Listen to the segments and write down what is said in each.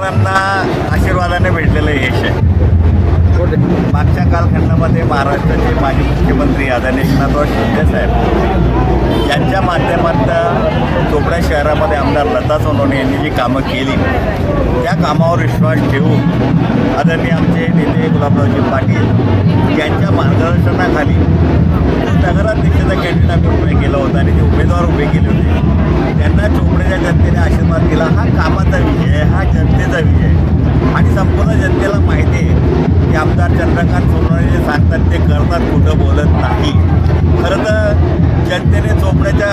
त्यांना आशीर्वादाने भेटलेलं यश आहे. मागच्या कालखंडामध्ये महाराष्ट्राचे माजी मुख्यमंत्री आदरणीय एकनाथराव शिंदे साहेब यांच्या माध्यमातून चोपडा शहरामध्ये आमदार लता सोनवणे यांनी जी कामं केली त्या कामावर विश्वास ठेवून आदरणीय आमचे नेते गुलाबरावजी पाटील यांच्या मार्गदर्शनाखाली नगराध्यक्षाचा कॅन्डिडेट आम्ही उभे केला होता आणि जे उमेदवार उभे केले होते त्यांना चोपड्याच्या जनतेने आशीर्वाद दिला. हा कामाचा विजय आहे, हा जनतेचा विजय आहे आणि संपूर्ण जनतेला माहिती आहे की आमदार चंद्रकांत सोनवणे जे सांगतात ते करतात, कुठं बोलत नाही. खरं तर जनतेने चोपड्याच्या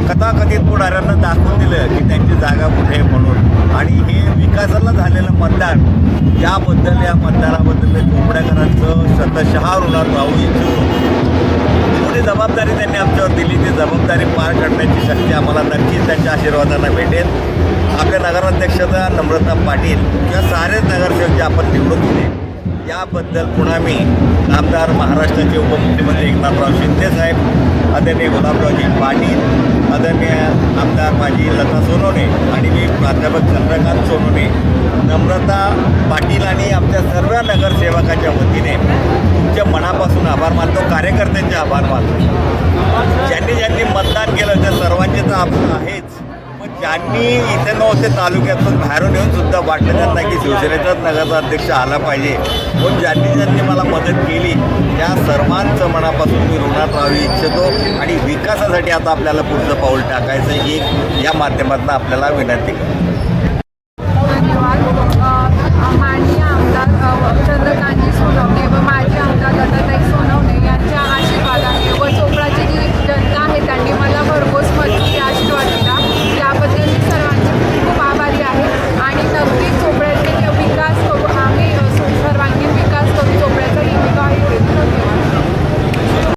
कथाकथित पुढाऱ्यांना दाखवून दिलं की त्यांची जागा कुठे आहे म्हणून. आणि हे विकासाला झालेलं मतदान याबद्दल या मतदानाबद्दल चोपड्याकरांचं शतशः ऋणात राहू इच्छितो. एवढी जबाबदारी त्यांनी आमच्यावर दिली, ती जबाबदारी पार करण्याची शक्ती आम्हाला नक्कीच त्यांच्या आशीर्वादानं भेटेल. आपल्या नगराध्यक्षाचा नम्रता पाटील किंवा सारेच नगरसेवक जे आपण निवडून दिले याबद्दल पुन्हा मी आमदार महाराष्ट्राचे उपमुख्यमंत्री एकनाथराव शिंदे साहेब, आदरणीय गुलाबरावजी पाटील, आदरणीय आमदार माजी लता सोनवणे आणि मी प्राध्यापक चंद्रकांत सोनवणे, नम्रता पाटील आणि आमच्या सर्व नगरसेवकाच्या वतीने तुमच्या मनापासून आभार मानतो, कार्यकर्त्यांचे आभार मानतो. ज्यांनी मतदान केलं त्या सर्वांचे तर आभार आहेच, पण ज्यांनी इथे नव्हते तालुक्यातून बाहेरून येऊन सुद्धा वाटलं त्यांना की शिवसेनेचाच नगराध्यक्ष आला पाहिजे, पण ज्यांनी मला मदत केली त्या सर्वांचं मनापासून मी ऋणात राहू इच्छितो. आणि विकासासाठी आता आपल्याला पुढचं पाऊल टाकायचं ही या माध्यमातून आपल्याला विनंती करतो.